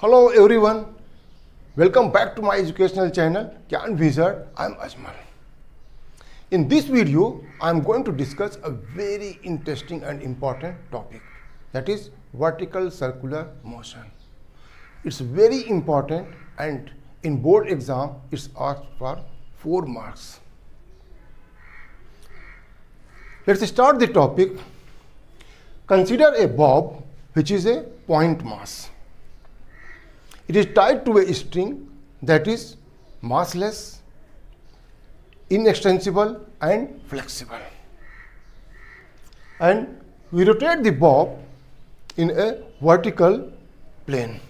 Hello everyone, welcome back to my educational channel Gyan Wizard. I am Ajmal. In this video, I am going to discuss a very interesting and important topic, that is vertical circular motion. It's very important and in board exam it's asked for 4 marks. Let's start the topic. Consider a bob which is a point mass. It is tied to a string that is massless, inextensible and flexible. And we rotate the bob in a vertical plane.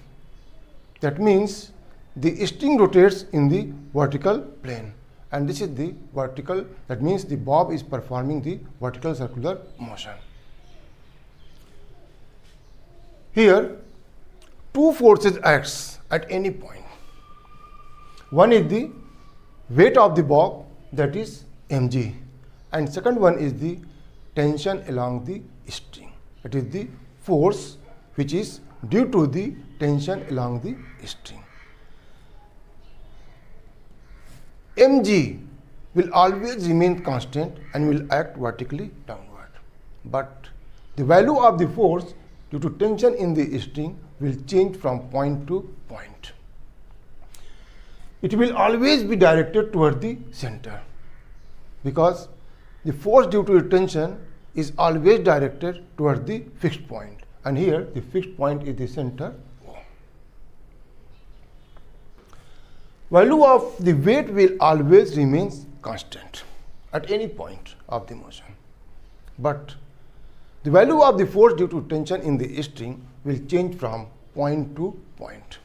That means the string rotates in the vertical plane. And this is the vertical, that means the bob is performing the vertical circular motion. Here, two forces acts at any point. One is the weight of the bob, that is mg, and second one is the tension along the string, that is the force which is due to the tension along the string. mg will always remain constant and will act vertically downward, but the value of the force due to tension in the string will change from point to point. It will always be directed toward the center because the force due to tension is always directed toward the fixed point, and here the fixed point is the center O. Value of the weight will always remain constant at any point of the motion, but the value of the force due to tension in the string will change from point to point.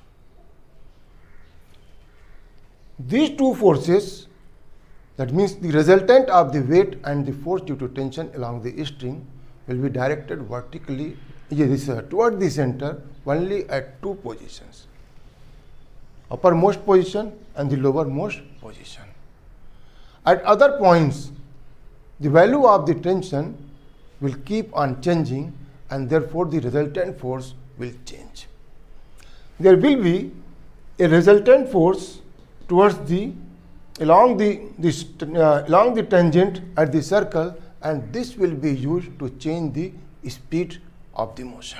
These two forces, that means the resultant of the weight and the force due to tension along the string, will be directed vertically toward the center only at two positions, uppermost position and the lowermost position. At other points, the value of the tension will keep on changing and therefore the resultant force will change. There will be a resultant force towards along the tangent at the circle, and this will be used to change the speed of the motion.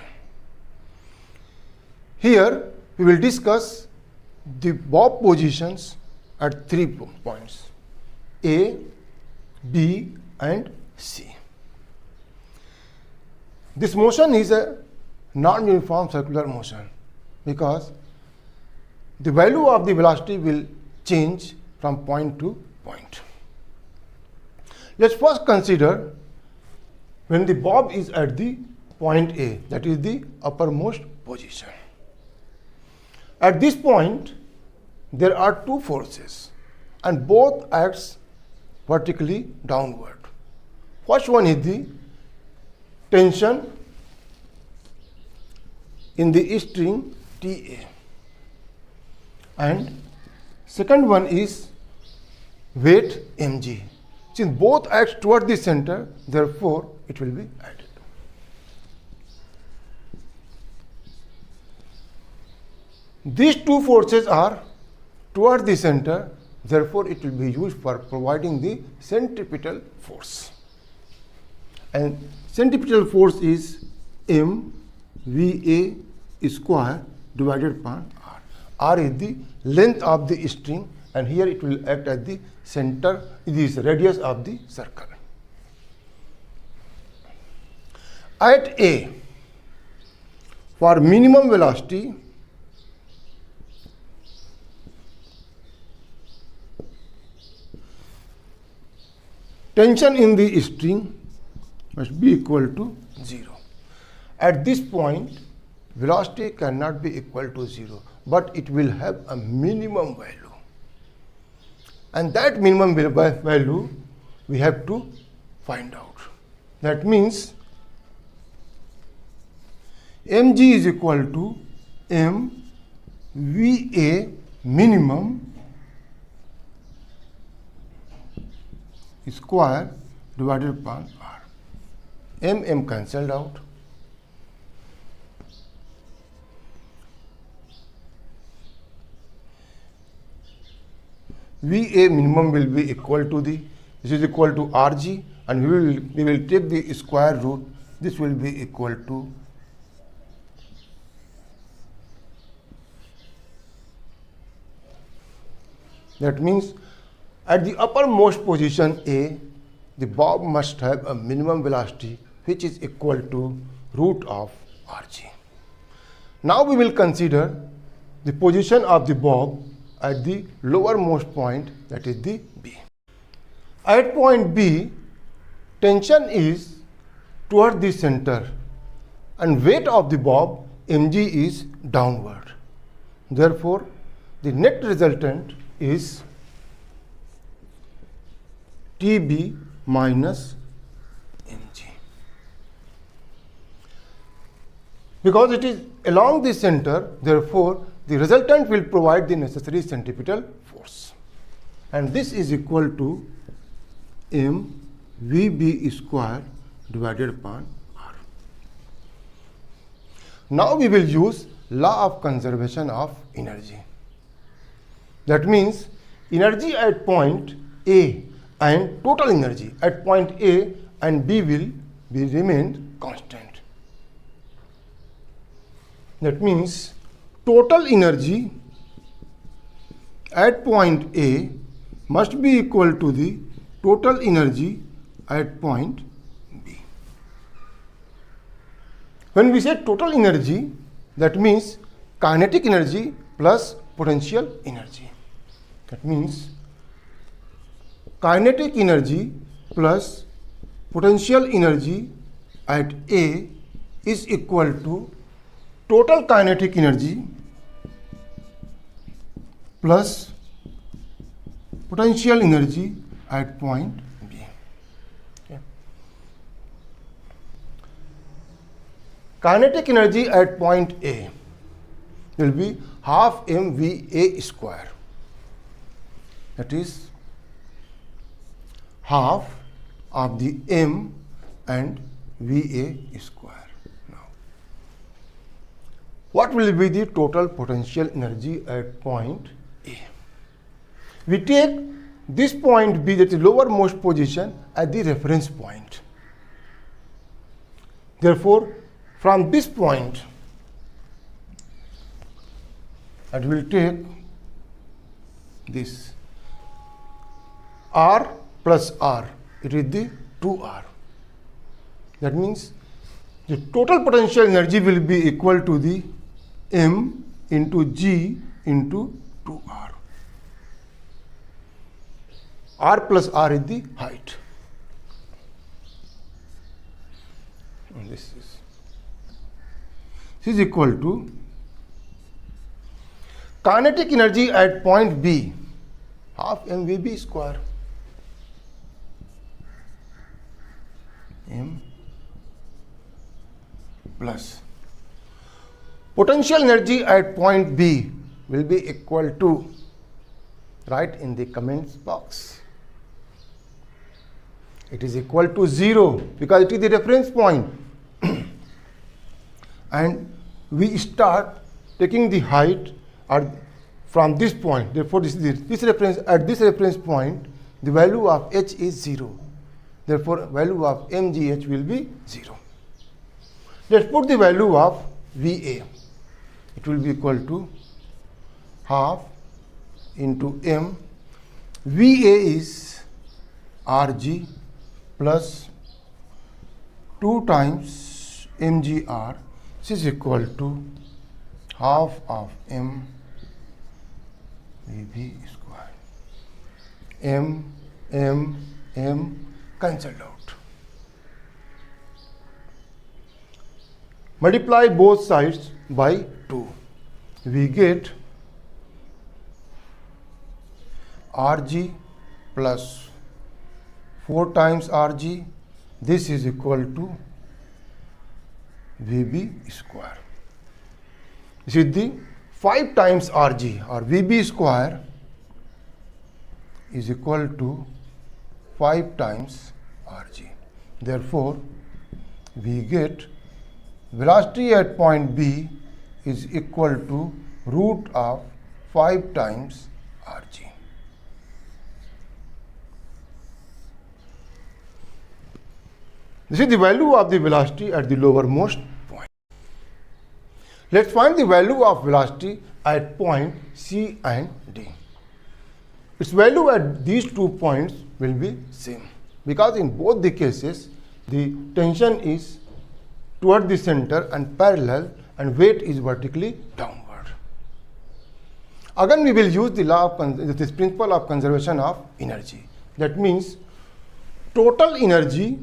Here we will discuss the bob positions at 3 points, A, B and C. This motion is a non-uniform circular motion because the value of the velocity will change from point to point. Let's first consider when the bob is at the point A, that is the uppermost position. At this point, there are two forces and both acts vertically downward. First one is the tension in the string TA, and second one is weight mg. Since both acts toward the center, therefore it will be added. These two forces are toward the center, therefore it will be used for providing the centripetal force. And centripetal force is mVA square divided upon R. R is the length of the string, and here it will act at the center, this radius of the circle. At A, for minimum velocity, tension in the string must be equal to 0. At this point, velocity cannot be equal to 0, but it will have a minimum value. And that minimum value we have to find out. That means mg is equal to mVA minimum square divided upon R. M cancelled out. VA minimum will be equal to this is equal to RG, and we will take the square root. This will be equal to that means at the uppermost position A, the bob must have a minimum velocity which is equal to root of RG. Now we will consider the position of the bob at the lowermost point, that is the B. At point B, tension is toward the center and weight of the bob mg is downward. Therefore, the net resultant is TB minus mg. Because it is along the center, therefore, the resultant will provide the necessary centripetal force. And this is equal to mvb square divided upon r. Now we will use law of conservation of energy. That means energy at point A and total energy at point A and B will be remain constant. That means total energy at point A must be equal to the total energy at point B. When we say total energy, that means kinetic energy plus potential energy. That means kinetic energy plus potential energy at A is equal to total kinetic energy plus potential energy at point B. Okay. Kinetic energy at point A will be half mVA square. That is half of the m and VA square. Now, what will be the total potential energy at point A? We take this point B, that is lowermost position, as the reference point. Therefore, from this point, I will take this R plus R, it is the 2R. That means the total potential energy will be equal to the M into G into 2R. R plus R is the height. And this is equal to kinetic energy at point B, half mVB square. M plus potential energy at point B will be equal to, write in the comments box. It is equal to 0 because it is the reference point. And we start taking the height from this point. Therefore, this reference, at this reference point, the value of h is 0. Therefore, value of mgh will be 0. Let's put the value of VA. It will be equal to half into m. VA is RG plus 2 times mgr. This is equal to half of m VB square. M cancelled out. Multiply both sides by 2. We get RG plus 4 times RG. This is equal to VB square. This is the 5 times RG, or VB square is equal to 5 times RG. Therefore, we get velocity at point B is equal to root of 5 times RG. This is the value of the velocity at the lowermost point. Let's find the value of velocity at point C and D. Its value at these 2 points will be same, because in both the cases the tension is toward the center and parallel, and weight is vertically downward. Again, we will use the law of this principle of conservation of energy. That means total energy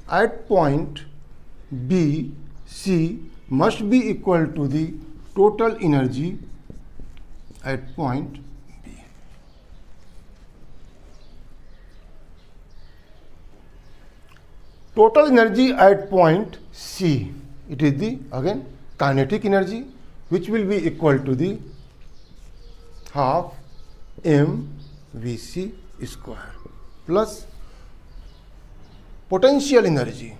at point B, C must be equal to the total energy at point B. Total energy at point C, it is the again kinetic energy, which will be equal to the half mvc square plus potential energy.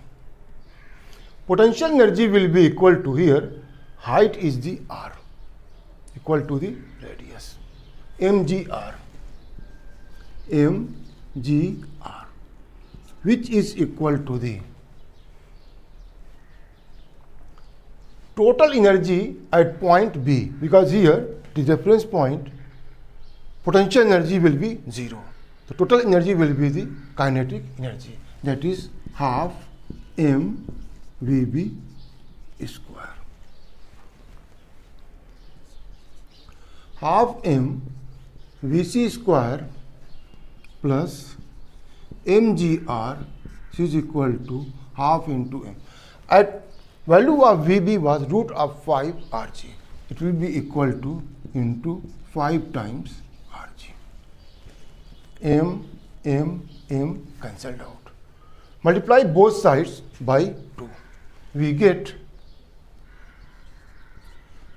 Potential energy will be equal to, here height is the r, equal to the radius, mgr, which is equal to the total energy at point B, because here the reference point potential energy will be 0. The total energy will be the kinetic energy, that is half mvb square. Half mvc square plus mgr is equal to half into m. At value of Vb was root of 5 Rg. It will be equal to into 5 times Rg. M cancelled out. Multiply both sides by 2. We get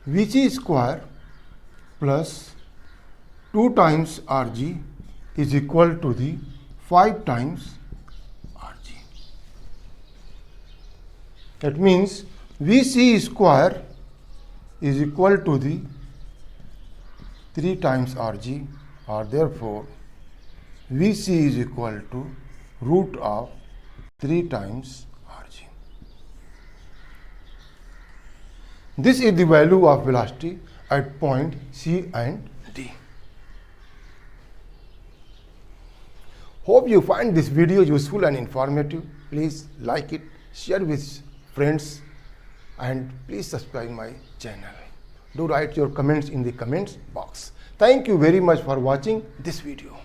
Vc square plus 2 times Rg is equal to the 5 times Rg. That means Vc square is equal to the 3 times Rg, or therefore Vc is equal to root of 3 times Rg. This is the value of velocity at point C and D. Hope you find this video useful and informative. Please like it, share with friends, and please subscribe my channel. Do write your comments in the comments box. Thank you very much for watching this video.